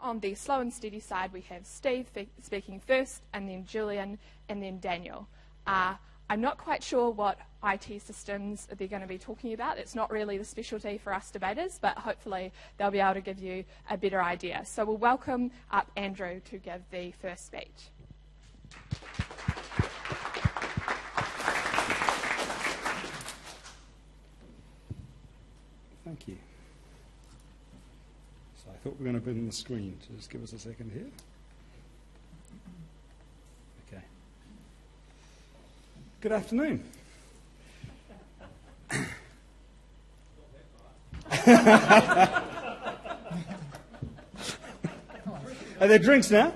On the slow and steady side, we have Steve speaking first, and then Julian, and then Daniel. I'm not quite sure what IT systems they're going to be talking about. It's not really the specialty for us debaters, but hopefully they'll be able to give you a better idea. So we'll welcome up Andrew to give the first speech. Thank you. So I thought we were going to bring the screen, so just give us a second here. Okay. Good afternoon. Are there drinks now?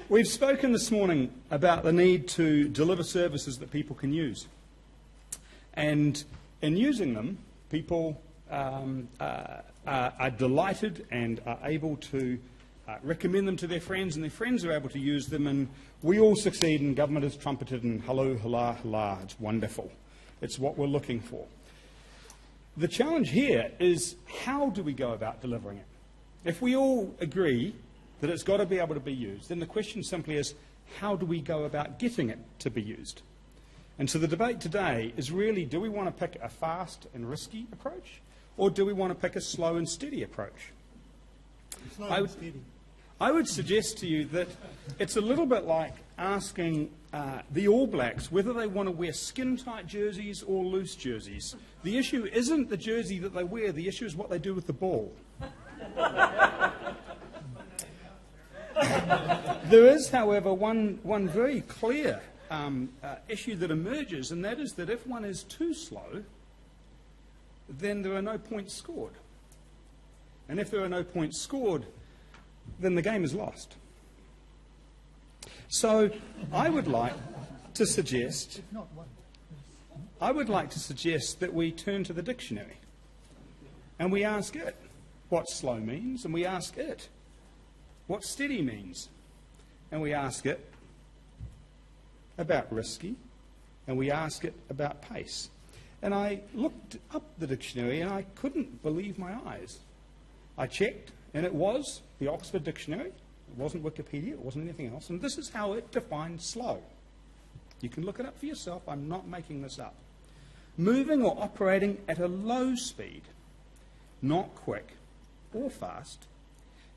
We've spoken this morning about the need to deliver services that people can use. And in using them, people are delighted and are able to recommend them to their friends, and their friends are able to use them, and we all succeed, and government is trumpeted, and hello, hurrah, hurrah, it's wonderful. It's what we're looking for. The challenge here is, how do we go about delivering it? If we all agree that it's got to be able to be used, then the question simply is, how do we go about getting it to be used? And so the debate today is really, do we want to pick a fast and risky approach, or do we want to pick a slow and steady approach? Slow and steady. I would suggest to you that it's a little bit like asking the All Blacks whether they want to wear skin-tight jerseys or loose jerseys. The issue isn't the jersey that they wear, the issue is what they do with the ball. There is, however, one very clear issue that emerges, and that is that if one is too slow, then there are no points scored. And if there are no points scored, then the game is lost. So I would like to suggest that we turn to the dictionary and we ask it what slow means, and we ask it what steady means, and we ask it about risky, and we ask it about pace. And I looked up the dictionary and I couldn't believe my eyes. I checked, and it was the Oxford Dictionary. It wasn't Wikipedia, it wasn't anything else, and this is how it defines slow. You can look it up for yourself, I'm not making this up. Moving or operating at a low speed, not quick or fast,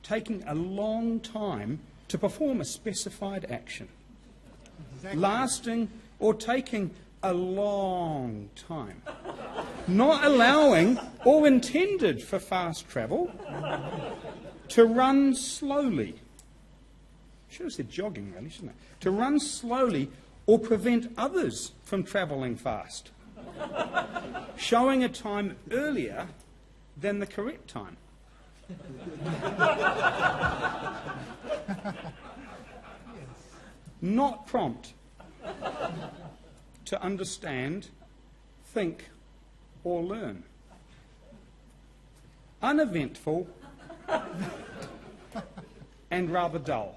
taking a long time to perform a specified action. Exactly. Lasting or taking a long time. Not allowing or intended for fast travel. To run slowly. Should have said jogging, really, shouldn't I? To run slowly or prevent others from travelling fast. Showing a time earlier than the correct time. Not prompt to understand, think, or learn. Uneventful and rather dull.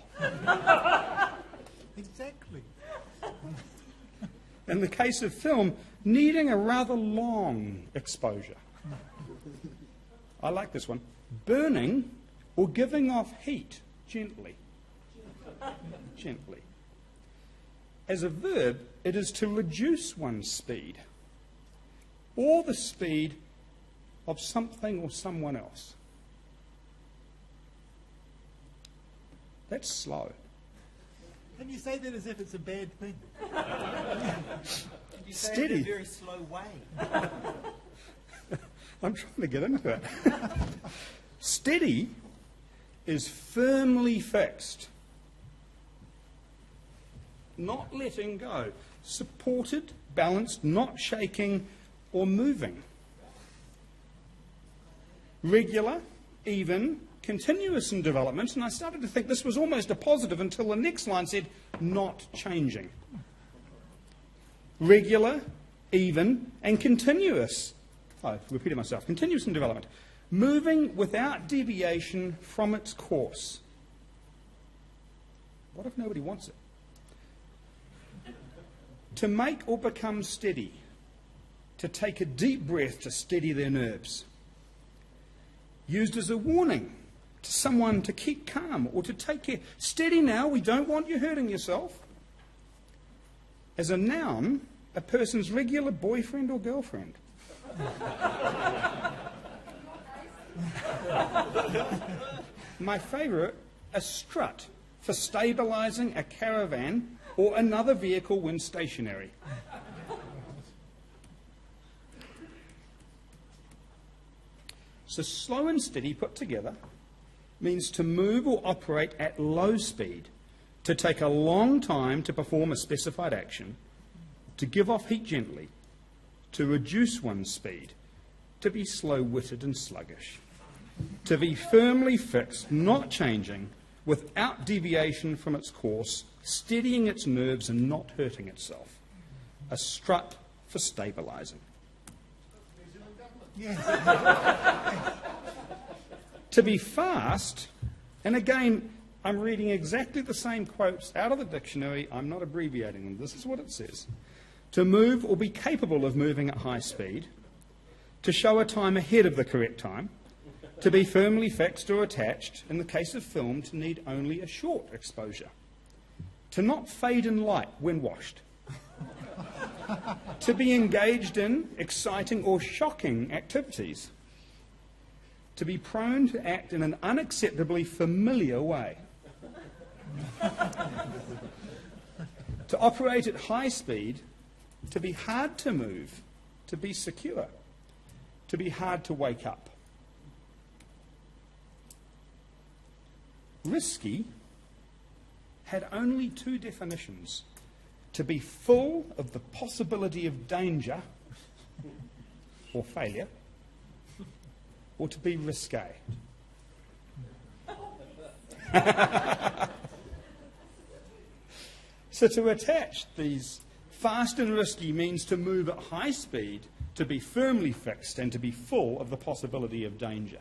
Exactly. In the case of film, needing a rather long exposure. I like this one. Burning or giving off heat gently. Gently. As a verb, it is to reduce one's speed or the speed of something or someone else. That's slow. Can you say that as if it's a bad thing? You say Steady. it in a very slow way. I'm trying to get into it. Steady is firmly fixed. Not letting go. Supported, balanced, not shaking or moving. Regular, even, continuous in development, and I started to think this was almost a positive until the next line said, not changing. Regular, even, and continuous. I've repeated myself. Continuous in development. Moving without deviation from its course. What if nobody wants it? To make or become steady. To take a deep breath to steady their nerves. used as a warning to someone to keep calm or to take care. Steady now, we don't want you hurting yourself. As a noun, a person's regular boyfriend or girlfriend. My favourite, a strut, for stabilising a caravan or another vehicle when stationary. So slow and steady put together means to move or operate at low speed, to take a long time to perform a specified action, to give off heat gently, to reduce one's speed, to be slow-witted and sluggish, to be firmly fixed, not changing, without deviation from its course, steadying its nerves and not hurting itself. A strut for stabilising. To be fast, and again, I'm reading exactly the same quotes out of the dictionary. I'm not abbreviating them. This is what it says. To move or be capable of moving at high speed, to show a time ahead of the correct time, to be firmly fixed or attached, in the case of film, to need only a short exposure, to not fade in light when washed, to be engaged in exciting or shocking activities, to be prone to act in an unacceptably familiar way, to operate at high speed, to be hard to move, to be secure, to be hard to wake up. Risky had only two definitions: to be full of the possibility of danger or failure, or to be risqué. So to attach these fast and risky means to move at high speed, to be firmly fixed, and to be full of the possibility of danger.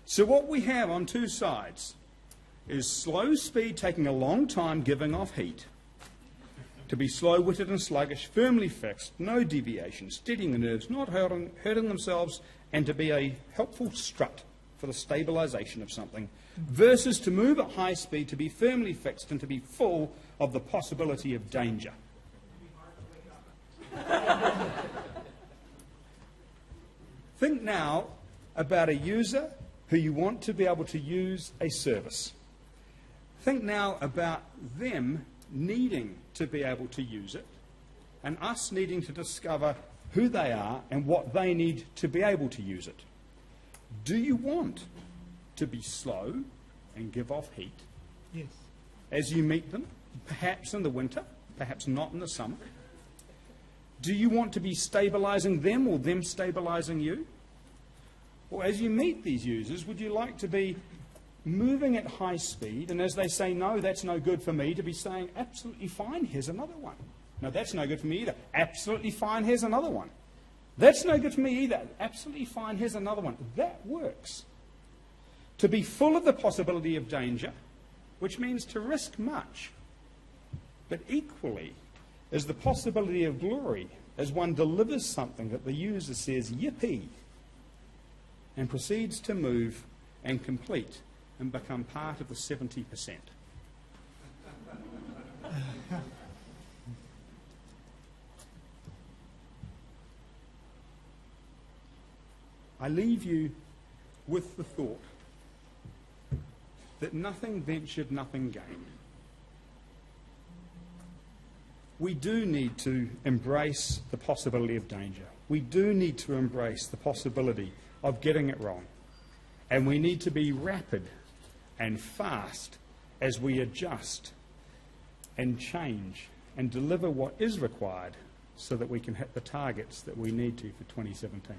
So what we have on two sides is slow speed taking a long time giving off heat, to be slow-witted and sluggish, firmly fixed, no deviation, steadying the nerves, not hurting themselves, and to be a helpful strut for the stabilisation of something, versus to move at high speed, to be firmly fixed, and to be full of the possibility of danger. Think now about a user who you want to be able to use a service. Think now about them needing to be able to use it, and us needing to discover who they are and what they need to be able to use it. Do you want to be slow and give off heat? Yes. As you meet them, perhaps in the winter, perhaps not in the summer? Do you want to be stabilising them or them stabilising you? Or as you meet these users, would you like to be moving at high speed, and as they say, no, that's no good for me, to be saying, absolutely fine, here's another one. No, that's no good for me either. Absolutely fine, here's another one. That's no good for me either. Absolutely fine, here's another one. That works. To be full of the possibility of danger, which means to risk much, but equally is the possibility of glory as one delivers something that the user says, yippee, and proceeds to move and complete and become part of the 70%. I leave you with the thought that nothing ventured, nothing gained. We do need to embrace the possibility of danger. We do need to embrace the possibility of getting it wrong. And we need to be rapid and fast as we adjust and change and deliver what is required so that we can hit the targets that we need to for 2017.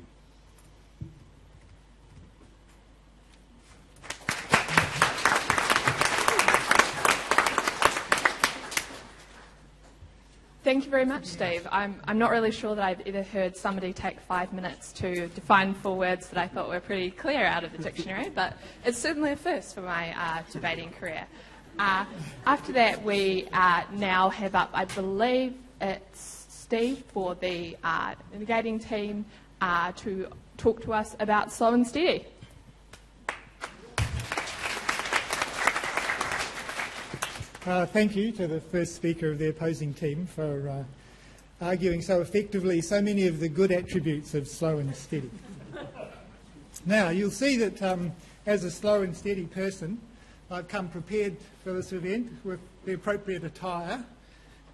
Thank you very much, Steve. I'm not really sure that I've ever heard somebody take 5 minutes to define 4 words that I thought were pretty clear out of the dictionary, but it's certainly a first for my debating career. After that, we now have up, I believe it's Steve for the negating team to talk to us about slow and steady. Thank you to the first speaker of the opposing team for arguing so effectively so many of the good attributes of slow and steady. Now, you'll see that as a slow and steady person, I've come prepared for this event with the appropriate attire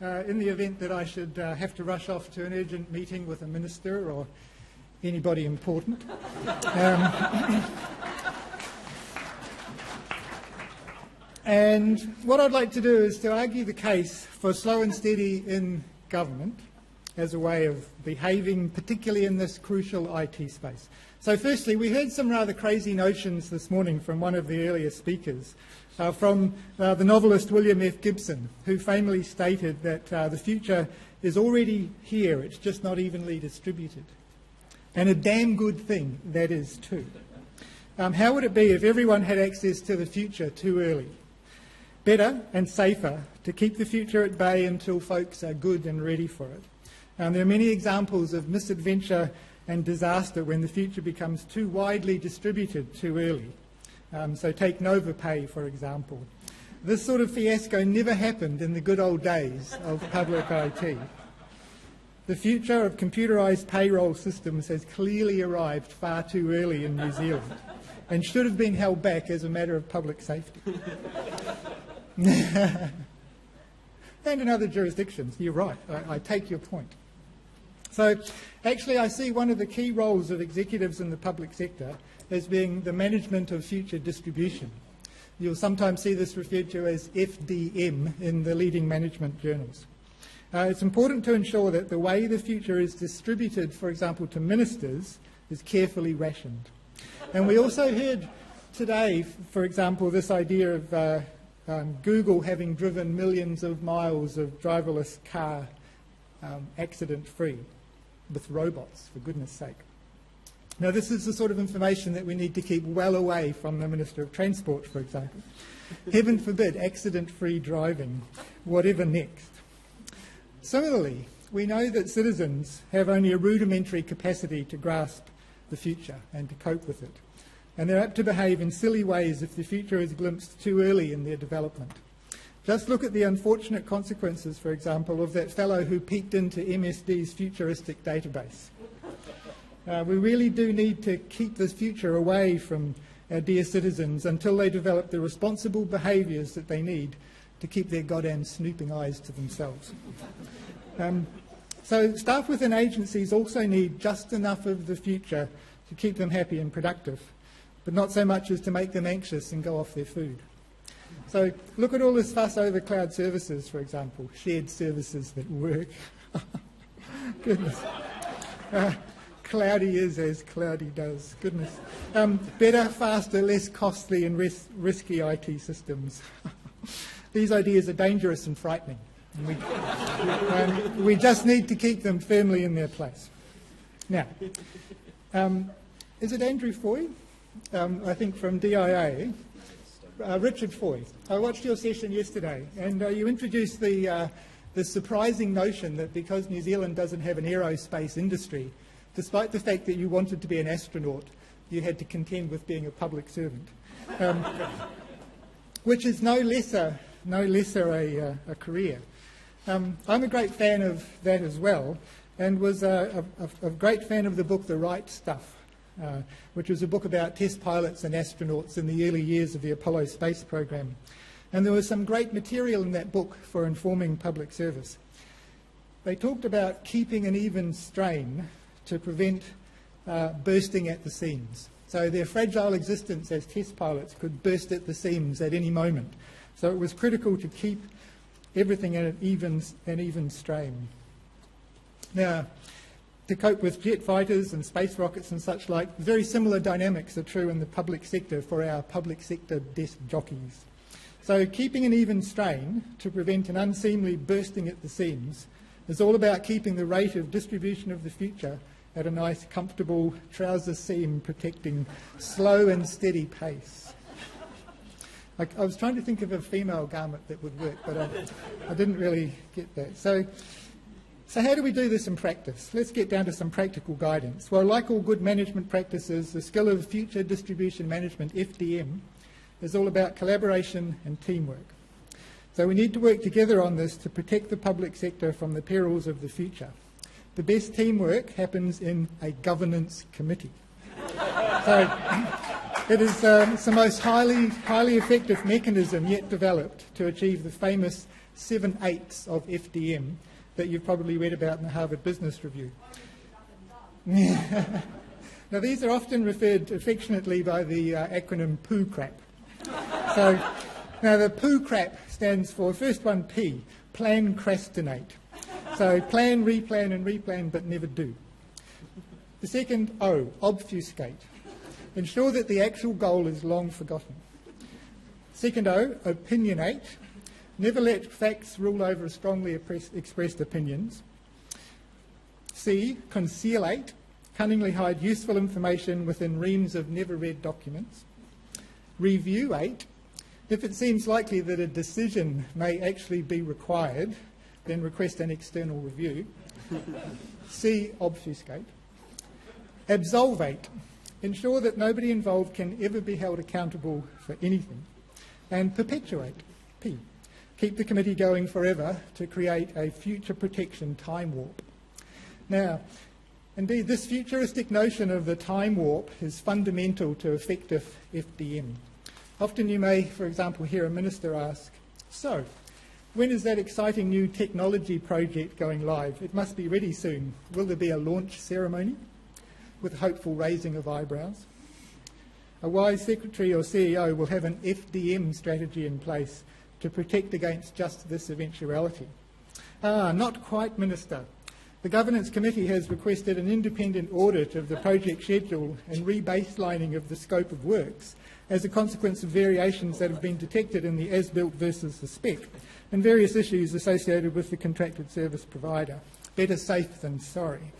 in the event that I should have to rush off to an urgent meeting with a minister or anybody important. And what I'd like to do is to argue the case for slow and steady in government as a way of behaving, particularly in this crucial IT space. So firstly, we heard some rather crazy notions this morning from one of the earlier speakers, from the novelist William F. Gibson, who famously stated that the future is already here, it's just not evenly distributed. And a damn good thing that is too. How would it be if everyone had access to the future too early? Better and safer to keep the future at bay until folks are good and ready for it. There are many examples of misadventure and disaster when the future becomes too widely distributed too early. So take Nova Pay, for example. This sort of fiasco never happened in the good old days of public IT. The future of computerised payroll systems has clearly arrived far too early in New Zealand and should have been held back as a matter of public safety. And in other jurisdictions, you're right, I take your point. So actually I see one of the key roles of executives in the public sector as being the management of future distribution. You'll sometimes see this referred to as FDM in the leading management journals. It's important to ensure that the way the future is distributed, for example, to ministers, is carefully rationed. And we also heard today, for example, this idea of Google having driven millions of miles of driverless car accident-free with robots, for goodness sake. Now, this is the sort of information that we need to keep well away from the Minister of Transport, for example. Heaven forbid accident-free driving, whatever next. Similarly, we know that citizens have only a rudimentary capacity to grasp the future and to cope with it. And they're apt to behave in silly ways if the future is glimpsed too early in their development. Just look at the unfortunate consequences, for example, of that fellow who peeked into MSD's futuristic database. We really do need to keep this future away from our dear citizens until they develop the responsible behaviours that they need to keep their goddamn snooping eyes to themselves. So staff within agencies also need just enough of the future to keep them happy and productive, but not so much as to make them anxious and go off their food. So look at all this fuss over cloud services, for example, shared services that work. Goodness. Cloudy is as cloudy does. Goodness. Better, faster, less costly and risky IT systems. These ideas are dangerous and frightening. And we just need to keep them firmly in their place. Now, is it Andrew Foy? I think from DIA. Richard Foy, I watched your session yesterday, and you introduced the surprising notion that because New Zealand doesn't have an aerospace industry, despite the fact that you wanted to be an astronaut, you had to contend with being a public servant, which is no lesser a career. I'm a great fan of that as well, and was a great fan of the book The Right Stuff, which was a book about test pilots and astronauts in the early years of the Apollo space program. And there was some great material in that book for informing public service. They talked about keeping an even strain to prevent bursting at the seams. So their fragile existence as test pilots could burst at the seams at any moment. So it was critical to keep everything at an even strain. Now, to cope with jet fighters and space rockets and such like, very similar dynamics are true in the public sector for our public sector desk jockeys. So keeping an even strain to prevent an unseemly bursting at the seams is all about keeping the rate of distribution of the future at a nice, comfortable, trouser seam protecting, slow and steady pace. I was trying to think of a female garment that would work, but I didn't really get that. So how do we do this in practice? Let's get down to some practical guidance. Well, like all good management practices, the skill of future distribution management, FDM, is all about collaboration and teamwork. So we need to work together on this to protect the public sector from the perils of the future. The best teamwork happens in a governance committee. So it is the most highly effective mechanism yet developed to achieve the famous 7/8 of FDM that you've probably read about in the Harvard Business Review. Now, these are often referred to affectionately by the acronym p.o.o. So, now the p.o.o. stands for, first one, P, plan-crastinate. So plan, replan and replan, but never do. The second, O, obfuscate. Ensure that the actual goal is long forgotten. Second O, opinionate. Never let facts rule over strongly expressed opinions. C, conciliate. Cunningly hide useful information within reams of never-read documents. Review 8. If it seems likely that a decision may actually be required, then request an external review. C, obfuscate. Absolvate. Ensure that nobody involved can ever be held accountable for anything. And perpetuate. P. Keep the committee going forever to create a future protection time warp. Now, indeed, this futuristic notion of the time warp is fundamental to effective FDM. Often you may, for example, hear a minister ask, so, when is that exciting new technology project going live? It must be ready soon. Will there be a launch ceremony? With hopeful raising of eyebrows. A wise secretary or CEO will have an FDM strategy in place to protect against just this eventuality. Not quite, Minister. The Governance Committee has requested an independent audit of the project schedule and rebaselining of the scope of works as a consequence of variations that have been detected in the as-built versus the spec and various issues associated with the contracted service provider. Better safe than sorry.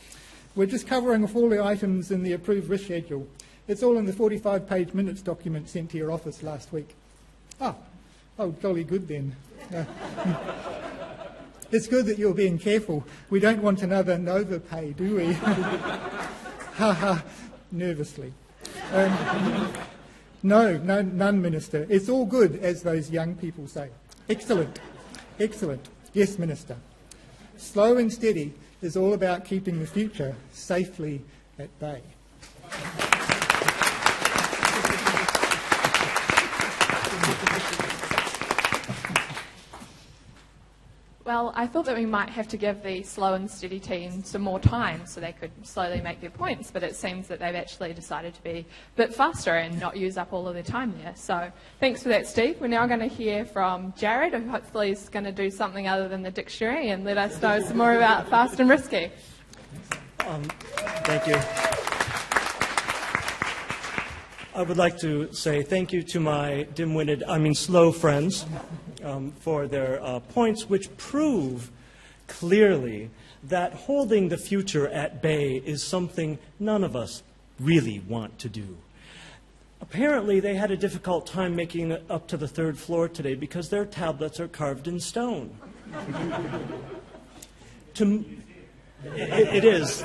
We're just covering off all the items in the approved risk schedule. It's all in the 45-page minutes document sent to your office last week. Oh, jolly good then. It's good that you're being careful. We don't want another Nova pay, do we? Ha ha, nervously. No, none, Minister. It's all good, as those young people say. Excellent, excellent. Yes, Minister. Slow and steady is all about keeping the future safely at bay. Well, I thought that we might have to give the slow and steady team some more time so they could slowly make their points, but it seems that they've actually decided to be a bit faster and not use up all of their time there. So thanks for that, Steve. We're now going to hear from Jared, who hopefully is going to do something other than the dictionary and let us know some more about fast and risky. Thank you. I would like to say thank you to my slow friends for their points, which prove clearly that holding the future at bay is something none of us really want to do. Apparently, they had a difficult time making it up to the third floor today because their tablets are carved in stone. It is.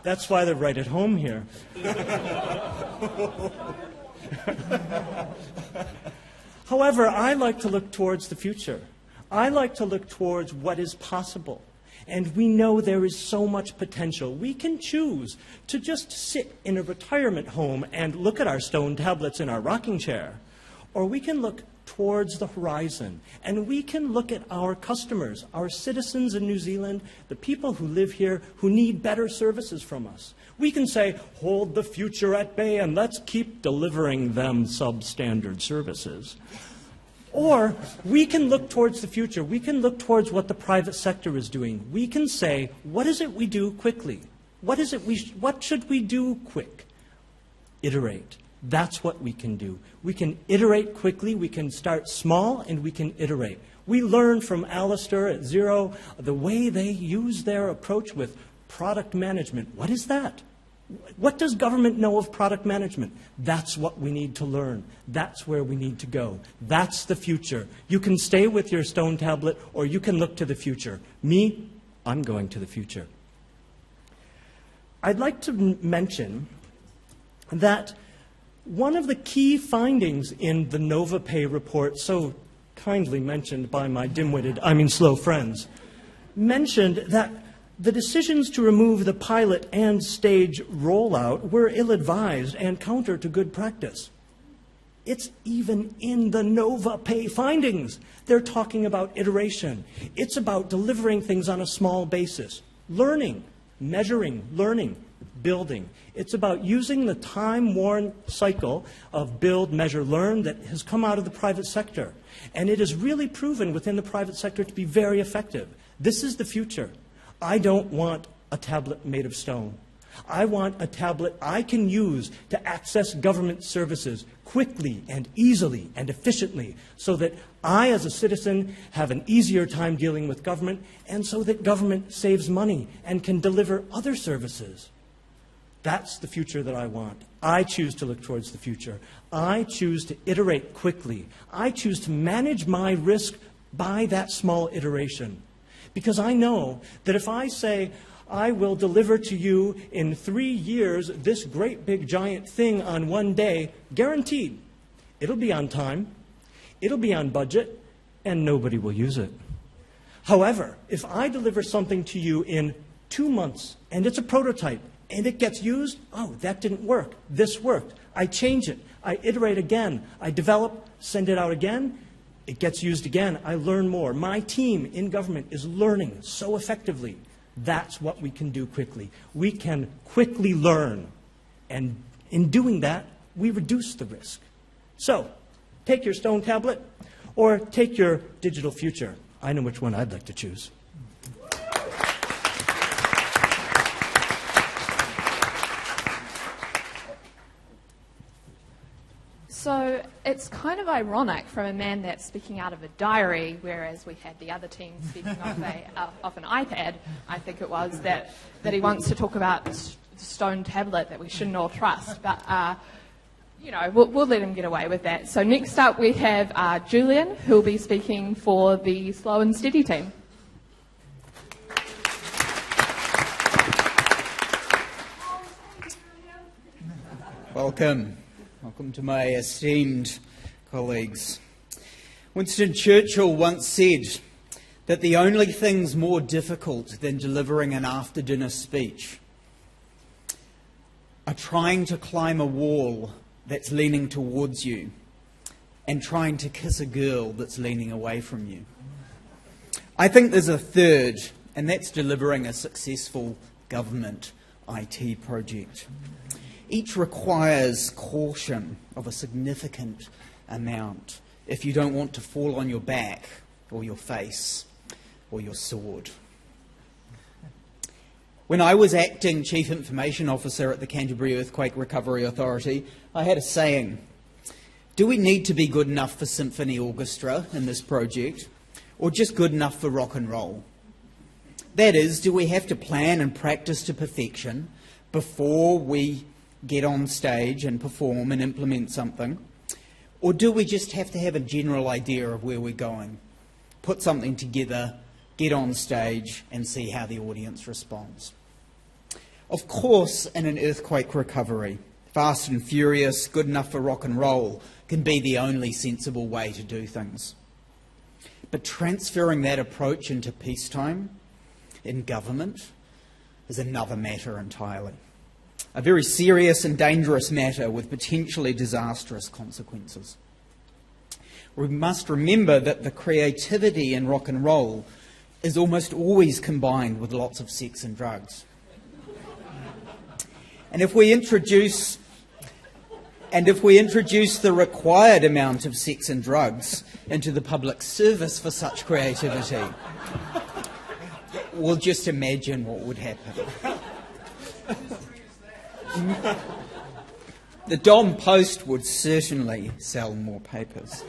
That's why they're right at home here. However, I like to look towards the future. I like to look towards what is possible. And we know there is so much potential. We can choose to just sit in a retirement home and look at our stone tablets in our rocking chair. Or we can look towards the horizon, and we can look at our customers, our citizens in New Zealand, the people who live here who need better services from us. We can say, hold the future at bay and let's keep delivering them substandard services. Or we can look towards the future. We can look towards what the private sector is doing. We can say, what is it we do quickly? What should we do quick? Iterate. That's what we can do. We can iterate quickly, we can start small, and we can iterate. We learned from Alistair at Xero the way they use their approach with product management. What is that? What does government know of product management? That's what we need to learn. That's where we need to go. That's the future. You can stay with your stone tablet, or you can look to the future. Me, I'm going to the future. I'd like to mention that One of the key findings in the NovaPay report, so kindly mentioned by my slow friends, mentioned that the decisions to remove the pilot and stage rollout were ill-advised and counter to good practice. It's even in the NovaPay findings. They're talking about iteration. It's about delivering things on a small basis. Learning, measuring, learning, building. It's about using the time-worn cycle of build, measure, learn that has come out of the private sector. And it is really proven within the private sector to be very effective. This is the future. I don't want a tablet made of stone. I want a tablet I can use to access government services quickly and easily and efficiently so that I, as a citizen, have an easier time dealing with government and so that government saves money and can deliver other services. That's the future that I want. I choose to look towards the future. I choose to iterate quickly. I choose to manage my risk by that small iteration. Because I know that if I say, I will deliver to you in 3 years this great big giant thing on one day, guaranteed, it'll be on time, it'll be on budget, and nobody will use it. However, if I deliver something to you in 2 months, and it's a prototype, and it gets used, oh, that didn't work, this worked. I change it, I iterate again, I develop, send it out again, it gets used again, I learn more. My team in government is learning so effectively. That's what we can do quickly. We can quickly learn, and in doing that, we reduce the risk. So, take your stone tablet, or take your digital future. I know which one I'd like to choose. So it's kind of ironic from a man that's speaking out of a diary, whereas we had the other team speaking off an iPad, I think it was, that he wants to talk about the stone tablet that we shouldn't all trust. But, you know, we'll let him get away with that. So next up we have Julian, who will be speaking for the Slow and Steady team. Welcome. Welcome to my esteemed colleagues. Winston Churchill once said that the only things more difficult than delivering an after-dinner speech are trying to climb a wall that's leaning towards you and trying to kiss a girl that's leaning away from you. I think there's a third, and that's delivering a successful government IT project. Each requires caution of a significant amount if you don't want to fall on your back or your face or your sword. When I was acting Chief Information Officer at the Canterbury Earthquake Recovery Authority, I had a saying: do we need to be good enough for symphony orchestra in this project, or just good enough for rock and roll? That is, do we have to plan and practice to perfection before we get on stage and perform and implement something? Or do we just have to have a general idea of where we're going, put something together, get on stage and see how the audience responds? Of course, in an earthquake recovery, fast and furious, good enough for rock and roll can be the only sensible way to do things. But transferring that approach into peacetime in government is another matter entirely. A very serious and dangerous matter with potentially disastrous consequences. We must remember that the creativity in rock and roll is almost always combined with lots of sex and drugs. And if we introduce the required amount of sex and drugs into the public service for such creativity, we'll just imagine what would happen. The Dom Post would certainly sell more papers.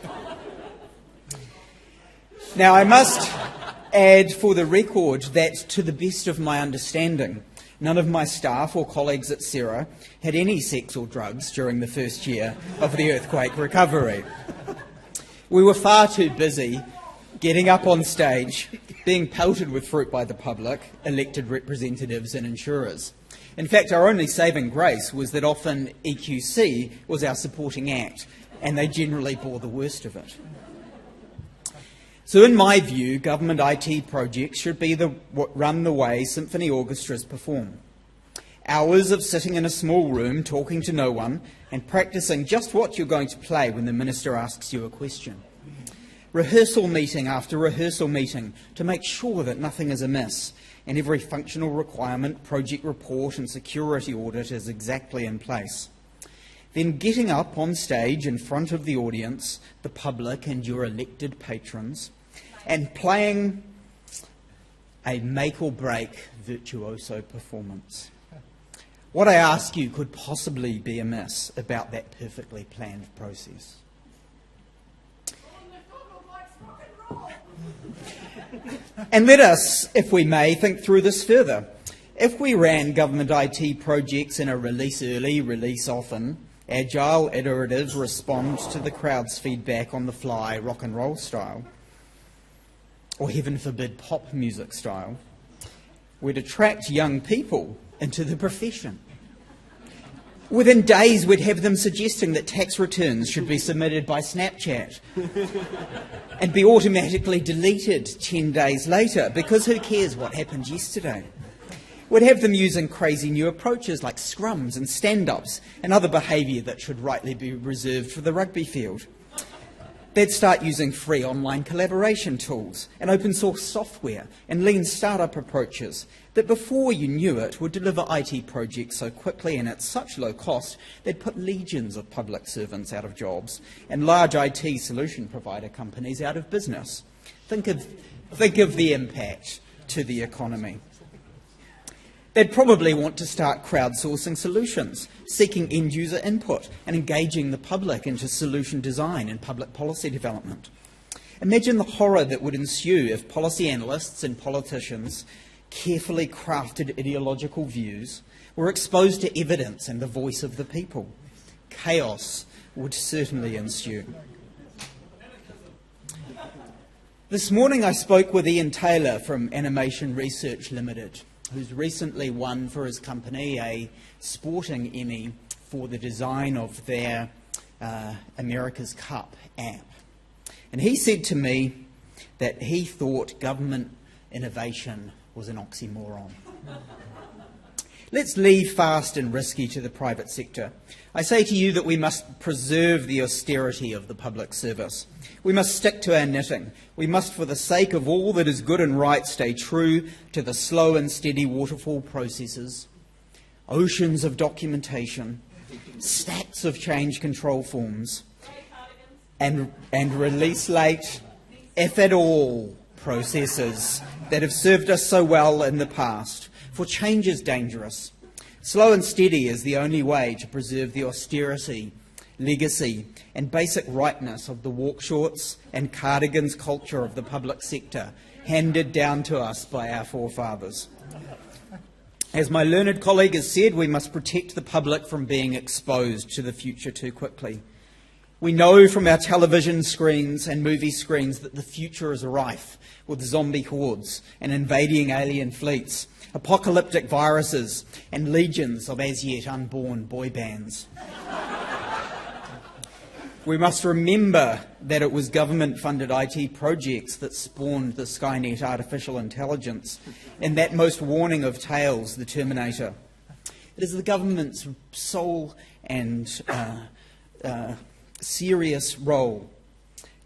Now, I must add for the record that, to the best of my understanding, none of my staff or colleagues at c.r.a.p. had any sex or drugs during the first year of the earthquake recovery. We were far too busy getting up on stage, being pelted with fruit by the public, elected representatives and insurers, In fact, our only saving grace was that often EQC was our supporting act, and they generally bore the worst of it. So in my view, government IT projects should be run the way symphony orchestras perform. Hours of sitting in a small room, talking to no one, and practicing just what you're going to play when the minister asks you a question. Rehearsal meeting after rehearsal meeting to make sure that nothing is amiss, and every functional requirement, project report and security audit is exactly in place. Then getting up on stage in front of the audience, the public and your elected patrons, and playing a make-or-break virtuoso performance. What I ask you could possibly be amiss about that perfectly planned process? And let us, if we may, think through this further. If we ran government IT projects in a release early, release often, agile, iterative, respond to the crowd's feedback on the fly, rock and roll style, or heaven forbid, pop music style, we'd attract young people into the profession. Within days, we'd have them suggesting that tax returns should be submitted by Snapchat and be automatically deleted 10 days later, because who cares what happened yesterday? We'd have them using crazy new approaches like scrums and stand-ups and other behaviour that should rightly be reserved for the rugby field. They'd start using free online collaboration tools and open source software and lean startup approaches that before you knew it would deliver IT projects so quickly and at such low cost they'd put legions of public servants out of jobs and large IT solution provider companies out of business. Think of the impact to the economy. They'd probably want to start crowdsourcing solutions, seeking end-user input and engaging the public into solution design and public policy development. Imagine the horror that would ensue if policy analysts and politicians' carefully crafted ideological views were exposed to evidence and the voice of the people. Chaos would certainly ensue. This morning I spoke with Ian Taylor from Animation Research Limited, who's recently won for his company a sporting Emmy for the design of their America's Cup app. And he said to me that he thought government innovation was an oxymoron. Let's leave fast and risky to the private sector. I say to you that we must preserve the austerity of the public service. We must stick to our knitting. We must, for the sake of all that is good and right, stay true to the slow and steady waterfall processes, oceans of documentation, stacks of change control forms, and release late, if at all, processes that have served us so well in the past. For change is dangerous. Slow and steady is the only way to preserve the austerity, legacy and basic rightness of the walk shorts and cardigans culture of the public sector handed down to us by our forefathers. As my learned colleague has said, we must protect the public from being exposed to the future too quickly. We know from our television screens and movie screens that the future is rife with zombie hordes and invading alien fleets, apocalyptic viruses and legions of as yet unborn boy bands. We must remember that it was government-funded IT projects that spawned the Skynet artificial intelligence and that most warning of tales, the Terminator. It is the government's sole and serious role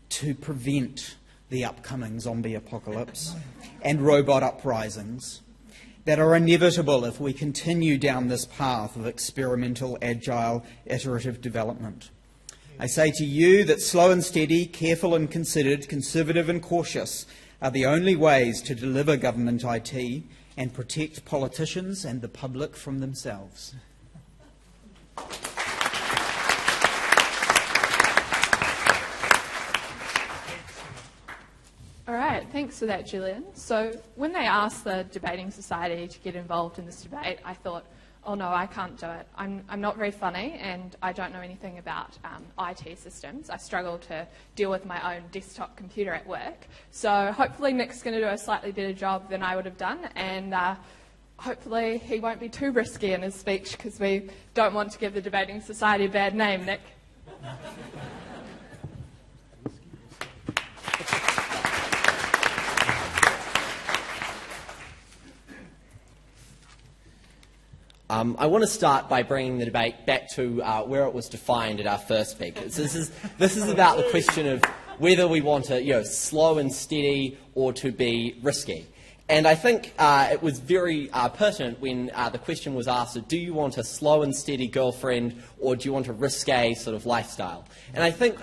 to prevent the upcoming zombie apocalypse and robot uprisings that are inevitable if we continue down this path of experimental, agile, iterative development. I say to you that slow and steady, careful and considered, conservative and cautious are the only ways to deliver government IT and protect politicians and the public from themselves. All right, thanks for that, Julian. So when they asked the Debating Society to get involved in this debate, I thought, oh no, I can't do it. I'm not very funny and I don't know anything about IT systems. I struggle to deal with my own desktop computer at work. So hopefully Nick's going to do a slightly better job than I would have done, and hopefully he won't be too risky in his speech, because we don't want to give the Debating Society a bad name, Nick. I want to start by bringing the debate back to where it was defined at our first speak. This is about the question of whether we want to, slow and steady or to be risky. And I think it was very pertinent when the question was asked, do you want a slow and steady girlfriend or do you want a risque sort of lifestyle? And I think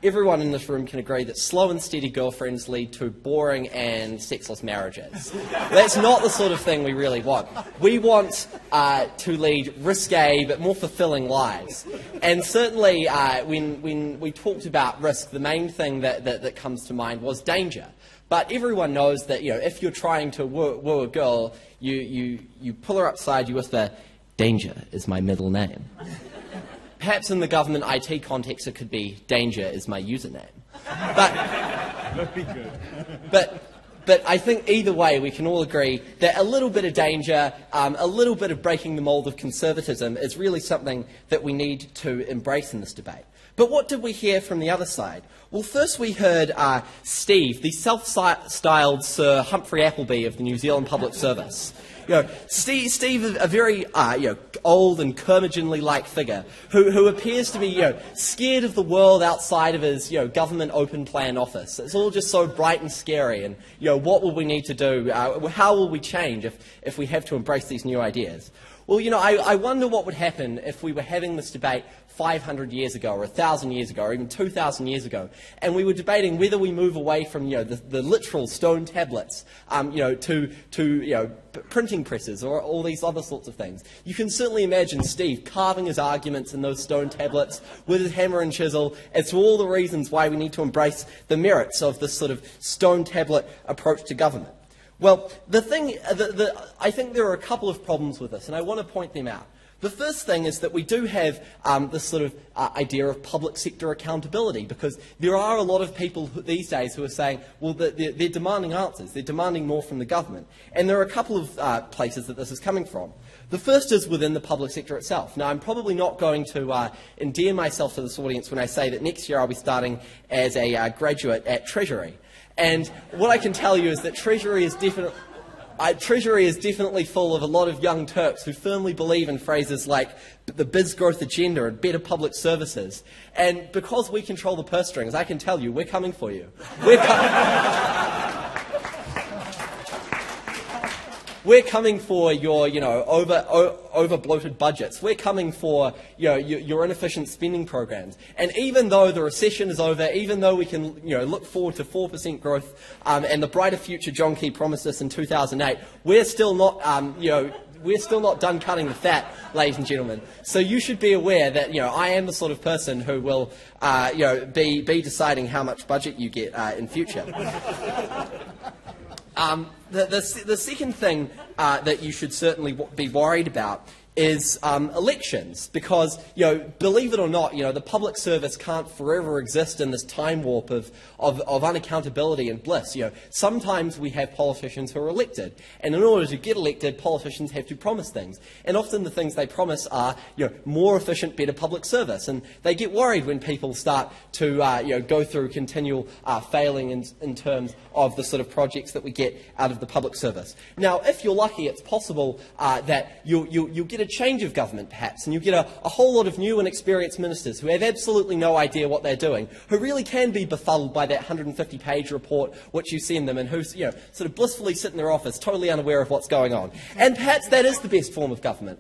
everyone in this room can agree that slow and steady girlfriends lead to boring and sexless marriages. That's not the sort of thing we really want. We want to lead risque but more fulfilling lives. And certainly when we talked about risk, the main thing that comes to mind was danger. But everyone knows that if you're trying to woo a girl, you pull her upside, you whisper, "Danger is my middle name." Perhaps in the government IT context it could be, "Danger is my username." That'd be good. But I think either way we can all agree that a little bit of danger, a little bit of breaking the mould of conservatism is really something that we need to embrace in this debate. But what did we hear from the other side? Well, first we heard Steve, the self-styled Sir Humphrey Appleby of the New Zealand Public Service. Steve, a very old and curmudgeonly-like figure who appears to be scared of the world outside of his government open plan office. It's all just so bright and scary. And what will we need to do? How will we change if we have to embrace these new ideas? Well, I wonder what would happen if we were having this debate 500 years ago, or 1,000 years ago, or even 2,000 years ago, and we were debating whether we move away from the literal stone tablets to printing presses or all these other sorts of things. You can certainly imagine Steve carving his arguments in those stone tablets with his hammer and chisel as to all the reasons why we need to embrace the merits of this sort of stone tablet approach to government. Well, I think there are a couple of problems with this, and I want to point them out. The first thing is that we do have this sort of idea of public sector accountability, because there are a lot of people these days who are saying, well, they're demanding answers, they're demanding more from the government. And there are a couple of places that this is coming from. The first is within the public sector itself. Now, I'm probably not going to endear myself to this audience when I say that next year I'll be starting as a graduate at Treasury. And what I can tell you is that Treasury is definitely full of a lot of young Turks who firmly believe in phrases like the biz growth agenda and better public services. And because we control the purse strings, I can tell you, we're coming for you. We're coming for your, over bloated budgets. We're coming for, your inefficient spending programs. And even though the recession is over, even though we can, look forward to 4% growth and the brighter future John Key promised us in 2008, we're still not, we're still not done cutting the fat, ladies and gentlemen. So you should be aware that, I am the sort of person who will, be deciding how much budget you get in future. The second thing that you should certainly be worried about is elections, because, believe it or not, the public service can't forever exist in this time warp of unaccountability and bliss. Sometimes we have politicians who are elected, and in order to get elected, politicians have to promise things. And often the things they promise are, more efficient, better public service. And they get worried when people start to, go through continual failing in terms of the sort of projects that we get out of the public service. Now, if you're lucky, it's possible that you'll get a change of government, perhaps, and you get a whole lot of new and experienced ministers who have absolutely no idea what they're doing, who really can be befuddled by that 150-page report which you send them, and who sort of blissfully sit in their office, totally unaware of what's going on. And perhaps that is the best form of government.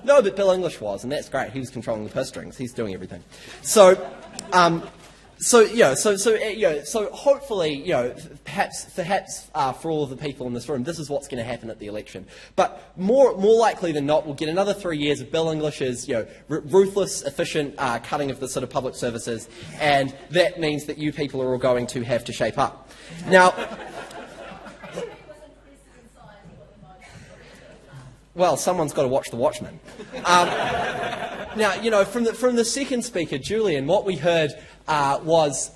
No, but Bill English was, and that's great. He was controlling the purse strings. He's doing everything. So hopefully, perhaps for all of the people in this room, this is what's going to happen at the election. But more likely than not, we'll get another 3 years of Bill English's, ruthless, efficient cutting of the sort of public services, and that means that you people are all going to have to shape up. Now, well, someone's got to watch The Watchmen. Now, from the second speaker, Julian, what we heard was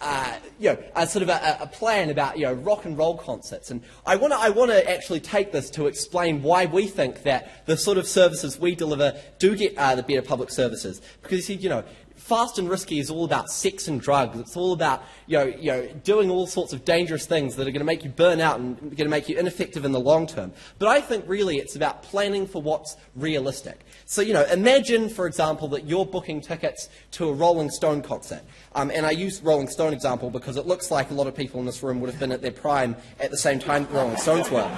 sort of a plan about rock and roll concerts. And I want to actually take this to explain why we think that the sort of services we deliver do get the better public services. Because you see, Fast and Risky is all about sex and drugs. It's all about doing all sorts of dangerous things that are going to make you burn out and going to make you ineffective in the long term. But I think really it's about planning for what's realistic. So imagine, for example, that you're booking tickets to a Rolling Stone concert. And I use Rolling Stone example because it looks like a lot of people in this room would have been at their prime at the same time the Rolling Stones were.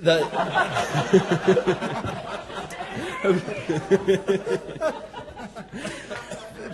But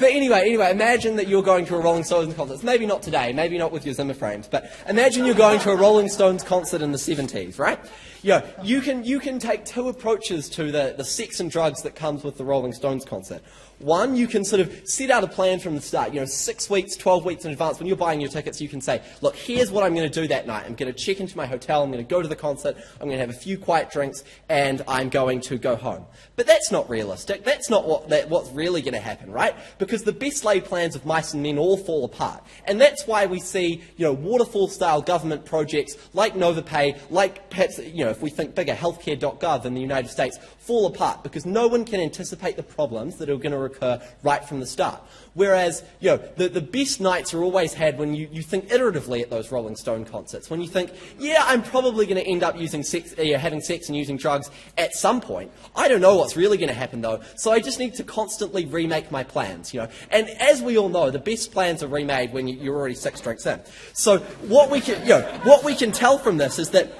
anyway, imagine that you're going to a Rolling Stones concert. Maybe not today, maybe not with your Zimmer frames, but imagine you're going to a Rolling Stones concert in the 70s, right? You can take two approaches to the sex and drugs that comes with the Rolling Stones concert. One, you can sort of set out a plan from the start, 6 weeks, 12 weeks in advance. When you're buying your tickets, you can say, look, here's what I'm going to do that night. I'm going to check into my hotel, I'm going to go to the concert, I'm going to have a few quiet drinks, and I'm going to go home. But that's not realistic. That's not what's really going to happen, right? Because the best laid plans of mice and men all fall apart. And that's why we see, waterfall-style government projects like NovaPay, like perhaps, if we think bigger, healthcare.gov in the United States, fall apart because no one can anticipate the problems that are going to occur right from the start. Whereas, the best nights are always had when you think iteratively at those Rolling Stone concerts. When you think, yeah, I'm probably going to end up using sex, having sex and using drugs at some point. I don't know what's really going to happen though, so I just need to constantly remake my plans. And as we all know, the best plans are remade when you're already 6 drinks in. So what we can tell from this is that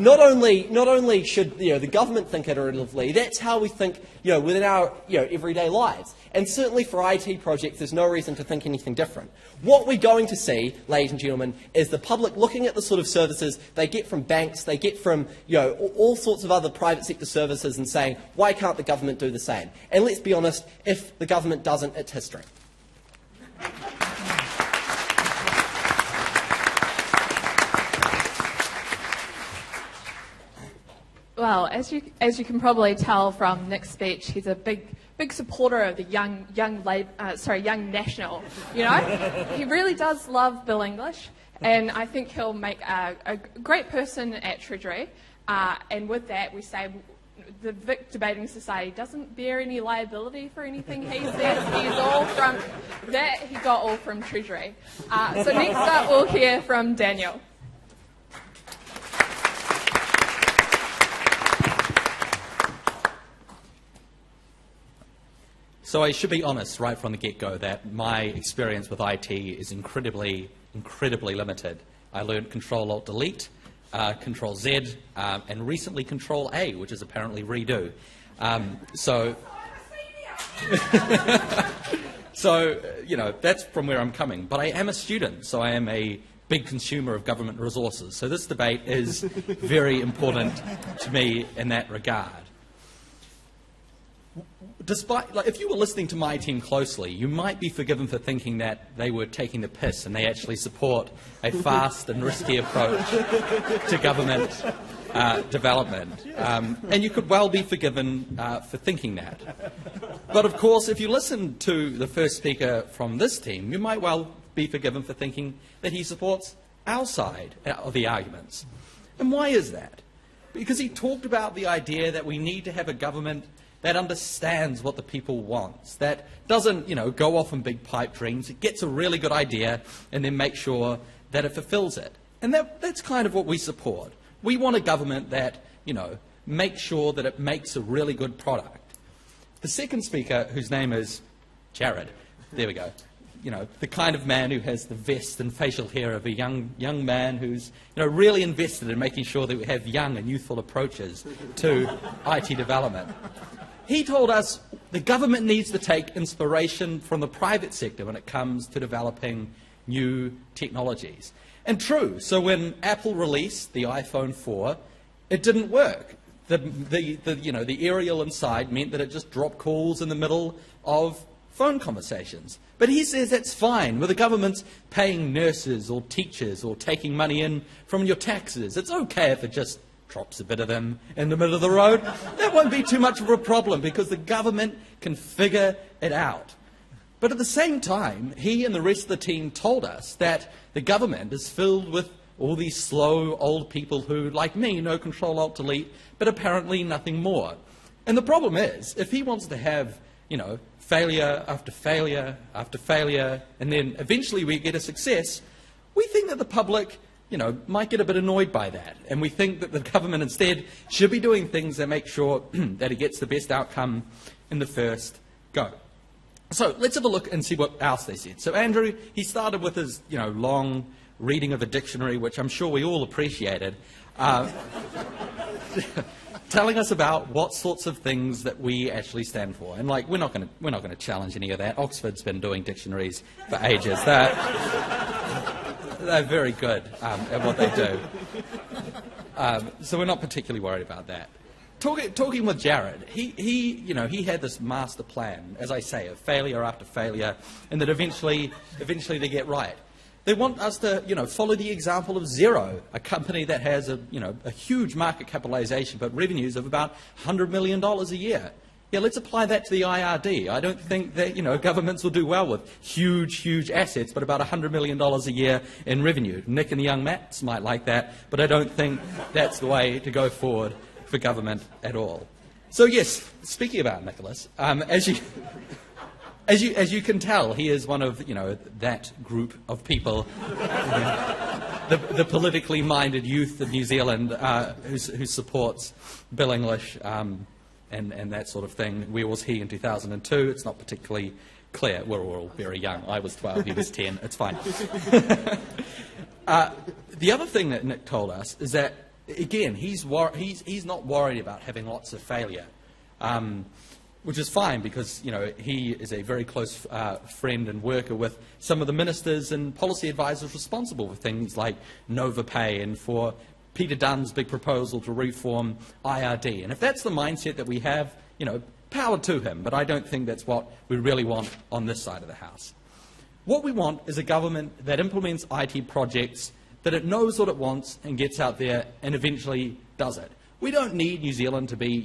not only should the government think iteratively, that's how we think within our everyday lives. And certainly for IT projects, there's no reason to think anything different. What we're going to see, ladies and gentlemen, is the public looking at the sort of services they get from banks, they get from all sorts of other private sector services and saying, why can't the government do the same? And let's be honest, if the government doesn't, it's history. Well, as you can probably tell from Nick's speech, he's a big supporter of the young national. He really does love Bill English, and I think he'll make a great person at Treasury. And with that, we say the Vic Debating Society doesn't bear any liability for anything he says. He's all from that. He got all from Treasury. So next up, we'll hear from Daniel. So I should be honest right from the get-go that my experience with IT is incredibly limited. I learned Control-Alt-Delete, Control-Z, and recently Control-A, which is apparently redo. So that's from where I'm coming. But I am a student, so I am a big consumer of government resources. So this debate is very important to me in that regard. If you were listening to my team closely, you might be forgiven for thinking that they were taking the piss and they actually support a fast and risky approach to government development. And you could well be forgiven for thinking that. But of course, if you listen to the first speaker from this team, you might well be forgiven for thinking that he supports our side of the arguments. And why is that? Because he talked about the idea that we need to have a government that understands what the people wants, that doesn't, go off in big pipe dreams. It gets a really good idea and then makes sure that it fulfills it. And that's kind of what we support. We want a government that, makes sure that it makes a really good product. The second speaker, whose name is Jared, there we go, the kind of man who has the vest and facial hair of a young man who's, really invested in making sure that we have young and youthful approaches to IT development. He told us the government needs to take inspiration from the private sector when it comes to developing new technologies. And true, so when Apple released the iPhone 4, it didn't work. The aerial inside meant that it just dropped calls in the middle of phone conversations. But he says that's fine. Where the government's paying nurses or teachers or taking money in from your taxes, it's okay if it just drops a bit of them in the middle of the road, that won't be too much of a problem because the government can figure it out. But at the same time, he and the rest of the team told us that the government is filled with all these slow old people who, like me, know Control-Alt-Delete, but apparently nothing more. And the problem is, if he wants to have, failure after failure after failure, and then eventually we get a success, we think that the public, might get a bit annoyed by that. And we think that the government instead should be doing things that make sure that it gets the best outcome in the first go. So let's have a look and see what else they said. So Andrew, he started with his, long reading of a dictionary, which I'm sure we all appreciated, telling us about what sorts of things that we actually stand for. And we're not going to challenge any of that. Oxford's been doing dictionaries for ages. They're very good at what they do. So we're not particularly worried about that. Talking with Jared, he had this master plan, as I say, of failure after failure, and that eventually they get right. They want us to, follow the example of Xero, a company that has a huge market capitalization, but revenues of about $100 million a year. Yeah, let's apply that to the IRD. I don't think that, governments will do well with huge assets, but about $100 million a year in revenue. Nick and the young Mats might like that, but I don't think that's the way to go forward for government at all. So yes, speaking about Nicholas, as you can tell, he is one of that group of people, the politically minded youth of New Zealand who supports Bill English and that sort of thing. Where was he in 2002? It's not particularly clear. We're all very young. I was 12, he was 10. It's fine. The other thing that Nick told us is that, again, he's not worried about having lots of failure. Which is fine because, he is a very close friend and worker with some of the ministers and policy advisors responsible for things like Nova Pay and for Peter Dunn's big proposal to reform IRD. And if that's the mindset that we have, power to him. But I don't think that's what we really want on this side of the house. What we want is a government that implements IT projects, that it knows what it wants and gets out there and eventually does it. We don't need New Zealand to be,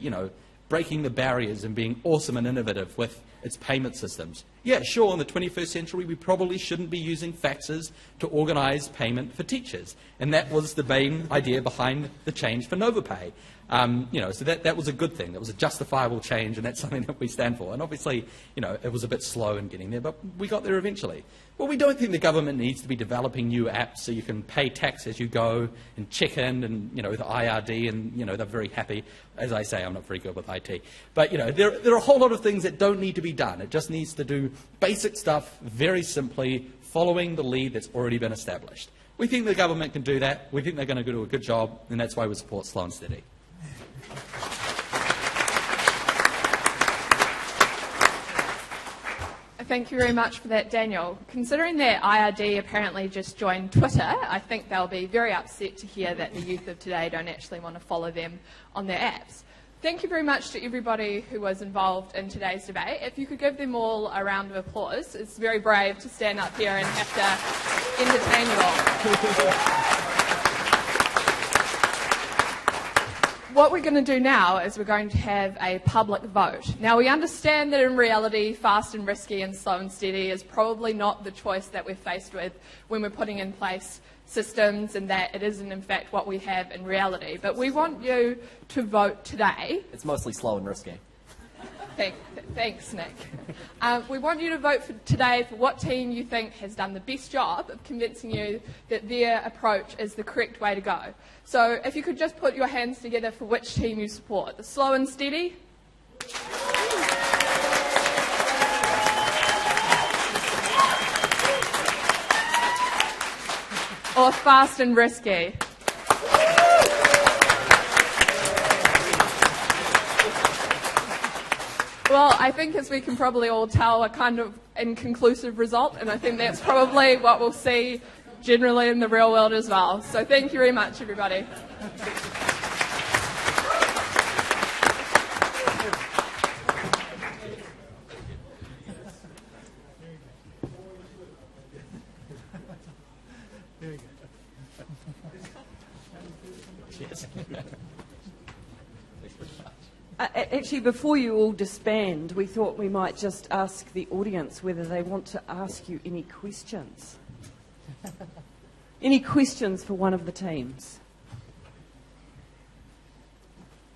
breaking the barriers and being awesome and innovative with its payment systems. Yeah, sure, in the 21st century we probably shouldn't be using faxes to organise payment for teachers. And that was the main idea behind the change for NovaPay. So that was a good thing. That was a justifiable change, and that's something that we stand for. And obviously, it was a bit slow in getting there, but we got there eventually. Well, we don't think the government needs to be developing new apps so you can pay tax as you go and check in and, the IRD, and, they're very happy. As I say, I'm not very good with IT. But, there are a whole lot of things that don't need to be done. It just needs to do basic stuff very simply, following the lead that's already been established. We think the government can do that. We think they're going to do a good job, and that's why we support Slow and Steady. Thank you very much for that, Daniel. Considering that IRD apparently just joined Twitter, I think they'll be very upset to hear that the youth of today don't actually want to follow them on their apps. Thank you very much to everybody who was involved in today's debate. If you could give them all a round of applause. It's very brave to stand up here and have to entertain you all. What we're going to do now is we're going to have a public vote. Now, we understand that in reality, fast and risky and slow and steady is probably not the choice that we're faced with when we're putting in place systems, and that it isn't, in fact, what we have in reality. But we want you to vote today. It's mostly slow and risky. Thanks, Nick. We want you to vote today for what team you think has done the best job of convincing you that their approach is the correct way to go. So if you could just put your hands together for which team you support. The slow and steady? Or fast and risky? Well, I think, as we can probably all tell, a kind of inconclusive result, and I think that's probably what we'll see generally in the real world as well. So thank you very much, everybody. Cheers. Actually, before you all disband, we thought we might just ask the audience whether they want to ask you any questions. Any questions for one of the teams?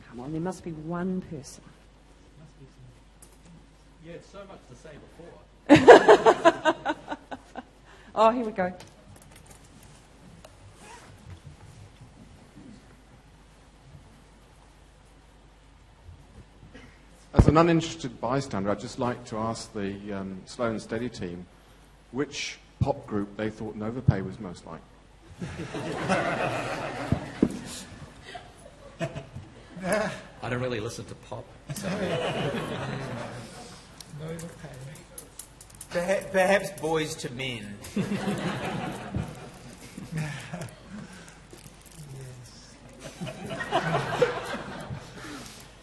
Come on, there must be one person. You had so much to say before. Oh, here we go. As an uninterested bystander, I'd just like to ask the Slow and Steady team which pop group they thought Novapay was most like. I don't really listen to pop. So. Perhaps Boys to Men.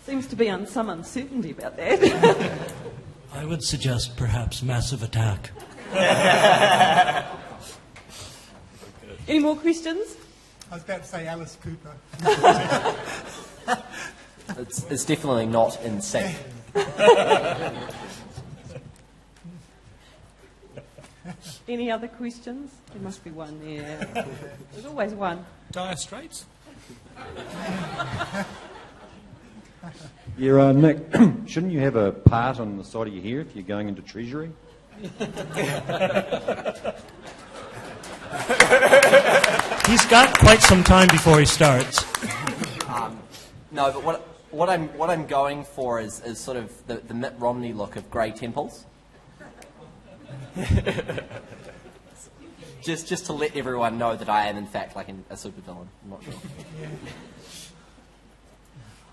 Seems to be some uncertainty about that. I would suggest perhaps Massive Attack. Any more questions? I was about to say Alice Cooper. It's definitely not in sync. Any other questions? There must be one there. There's always one. Dire Straits? Yeah, Nick, shouldn't you have a part on the side of your hair if you're going into Treasury? He's got quite some time before he starts. No, but what I'm going for is sort of the Mitt Romney look of grey temples. just to let everyone know that I am in fact like a supervillain. I'm not sure.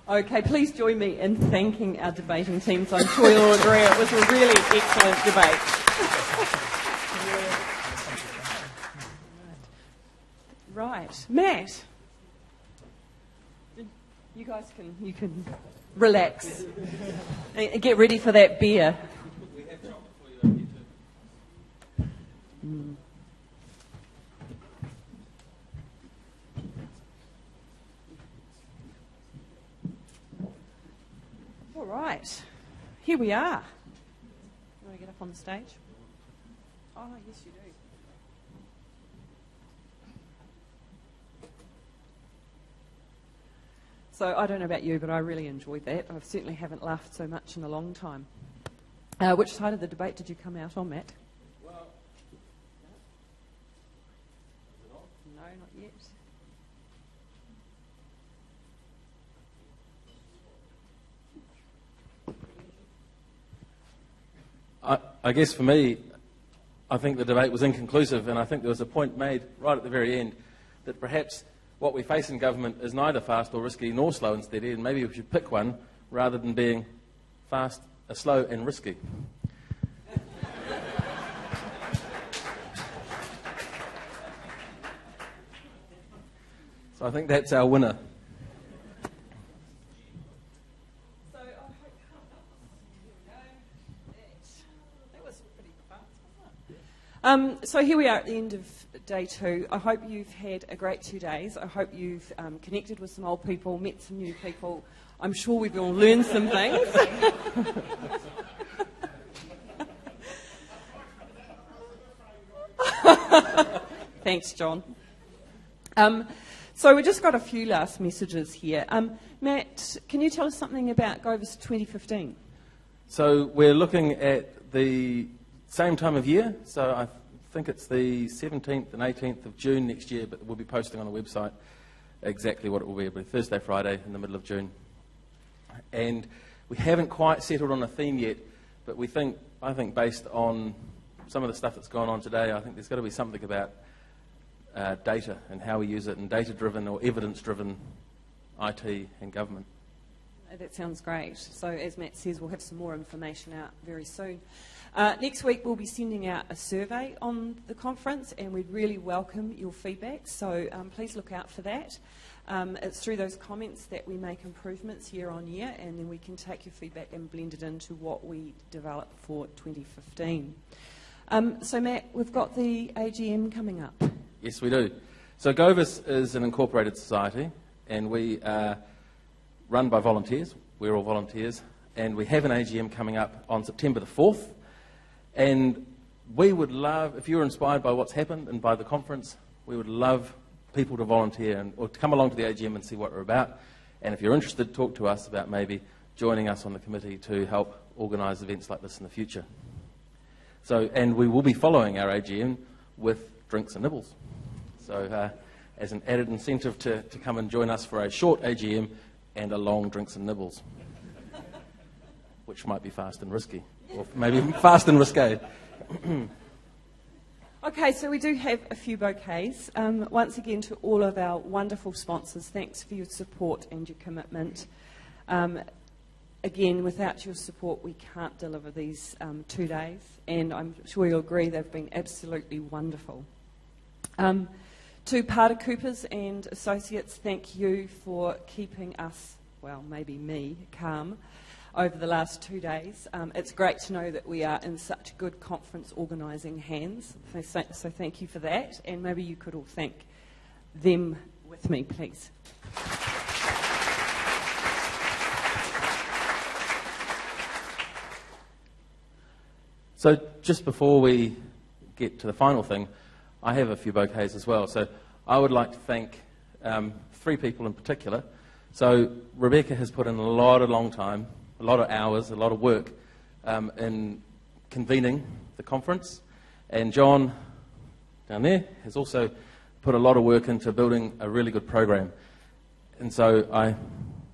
Okay, please join me in thanking our debating teams. I'm sure you'll agree it was a really excellent debate. Right, Matt. You guys can relax and get ready for that beer. We have chocolate for you too. All right, here we are. You want to get up on the stage? Oh, yes, you do. So I don't know about you, but I really enjoyed that. I certainly haven't laughed so much in a long time. Which side of the debate did you come out on, Matt? Well, no, not yet. I guess for me, I think the debate was inconclusive, and I think there was a point made right at the very end that perhaps what we face in government is neither fast or risky nor slow and steady, and maybe we should pick one rather than being fast, slow and risky. So I think that's our winner. So here we are at the end of day 2. I hope you've had a great 2 days. I hope you've connected with some old people, met some new people. I'm sure we've all learned some things. Thanks, John. So we've just got a few last messages here. Matt, can you tell us something about Govis 2015? So we're looking at the same time of year, so I think it's the 17th and 18th of June next year, but we'll be posting on the website exactly what it will be. It'll be Thursday, Friday in the middle of June. And we haven't quite settled on a theme yet, but I think based on some of the stuff that's gone on today, I think there's got to be something about data and how we use it, and data-driven or evidence-driven IT and government. That sounds great. So as Matt says, we'll have some more information out very soon. Next week we'll be sending out a survey on the conference, and we'd really welcome your feedback, so please look out for that. It's through those comments that we make improvements year on year, and then we can take your feedback and blend it into what we develop for 2015. So Matt, we've got the AGM coming up. Yes, we do. So Govis is an incorporated society, and we are run by volunteers. We're all volunteers, and we have an AGM coming up on September the 4th. And we would love, if you're inspired by what's happened and by the conference, we would love people to volunteer or to come along to the AGM and see what we're about. And if you're interested, talk to us about maybe joining us on the committee to help organise events like this in the future. So, and we will be following our AGM with drinks and nibbles. So as an added incentive to come and join us for a short AGM and a long drinks and nibbles, which might be fast and risky, or maybe fast and risqué. Okay, so we do have a few bouquets. Once again, to all of our wonderful sponsors, thanks for your support and your commitment. Again, without your support, we can't deliver these 2 days, and I'm sure you'll agree they've been absolutely wonderful. To Parter Coopers and Associates, thank you for keeping us, well, maybe me, calm over the last 2 days. It's great to know that we are in such good conference organising hands, so thank you for that, and maybe you could all thank them with me, please. So just before we get to the final thing, I have a few bouquets as well. So I would like to thank 3 people in particular. So Rebecca has put in a lot of long time, a lot of hours, a lot of work in convening the conference. And John, down there, has also put a lot of work into building a really good program. And so I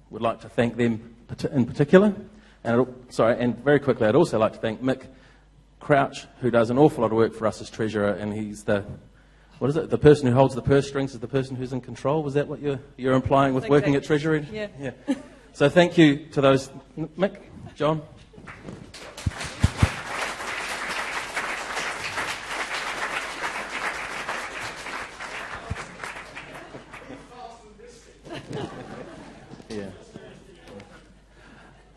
would like to thank them in particular. And very quickly, I'd also like to thank Mick Crouch, who does an awful lot of work for us as treasurer, and he's the person who holds the purse strings is the person who's in control. Was that what you're implying with working at Treasury? Yeah. So thank you to those, Mick, John.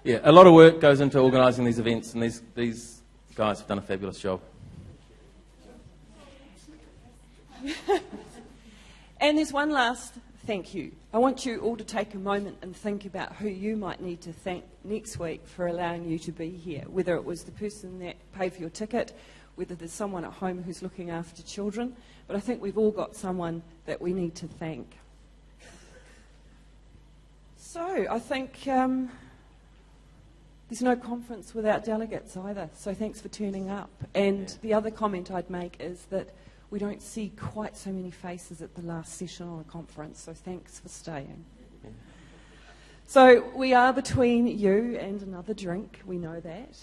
Yeah, a lot of work goes into organising these events, and these guys have done a fabulous job. And there's one last thank you. I want you all to take a moment and think about who you might need to thank next week for allowing you to be here, whether it was the person that paid for your ticket, whether there's someone at home who's looking after children, but I think we've all got someone that we need to thank. So I think there's no conference without delegates either, so thanks for turning up. And the other comment I'd make is that we don't see quite so many faces at the last session on a conference, so thanks for staying. Yeah. So we are between you and another drink, we know that.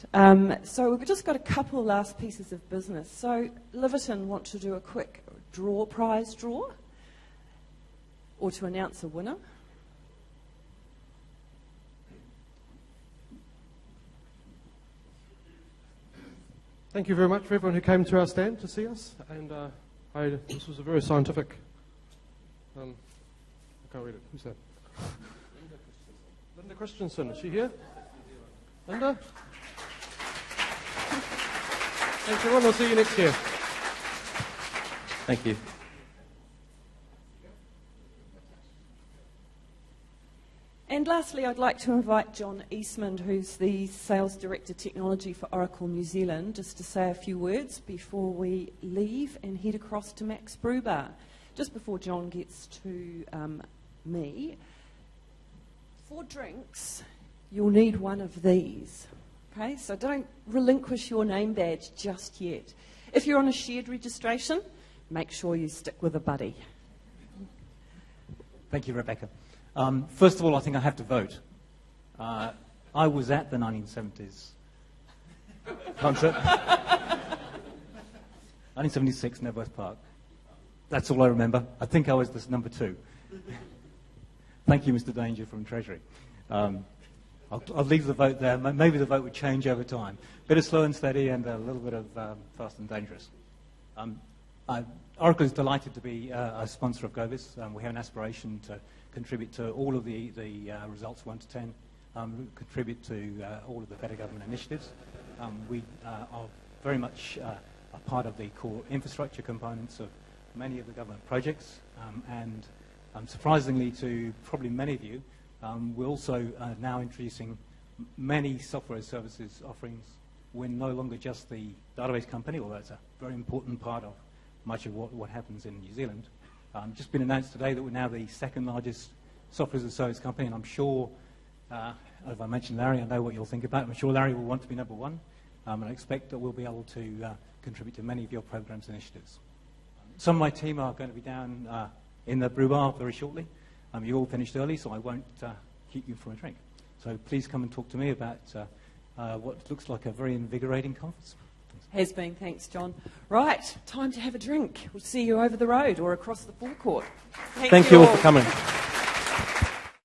So we've just got a couple last pieces of business. So Liverton want to do a quick prize draw, or to announce a winner. Thank you very much for everyone who came to our stand to see us, and this was a very scientific. I can't read it. Who's that? Linda Christensen. Is she here? Linda? Thanks everyone. We'll see you next year. Thank you. And lastly, I'd like to invite John Eastman, who's the Sales Director Technology for Oracle New Zealand, just to say a few words before we leave and head across to Max Brew Bar. Just before John gets to me, for drinks, you'll need one of these. Okay, so don't relinquish your name badge just yet. If you're on a shared registration, make sure you stick with a buddy. Thank you, Rebecca. First of all, I think I have to vote. I was at the 1970s concert. 1976, Nebworth Park. That's all I remember. I think I was this number 2. Thank you, Mr. Danger from Treasury. I'll leave the vote there. Maybe the vote would change over time. Bit of slow and steady and a little bit of fast and dangerous. Oracle is delighted to be a sponsor of Govis. We have an aspiration to contribute to all of the results 1 to 10, contribute to all of the better government initiatives. We are very much a part of the core infrastructure components of many of the government projects, and surprisingly to probably many of you, we're also now introducing many software services offerings. We're no longer just the database company, although that's a very important part of much of what happens in New Zealand. Just been announced today that we're now the second largest software as a service company, and I'm sure, if I mention Larry, I know what you'll think about it. I'm sure Larry will want to be number one, and I expect that we'll be able to contribute to many of your programs and initiatives. Some of my team are going to be down in the brew bar very shortly. You all finished early, so I won't keep you for a drink. So please come and talk to me about what looks like a very invigorating conference. Has been, thanks, John. Right, time to have a drink. We'll see you over the road or across the forecourt. Thank you all for coming.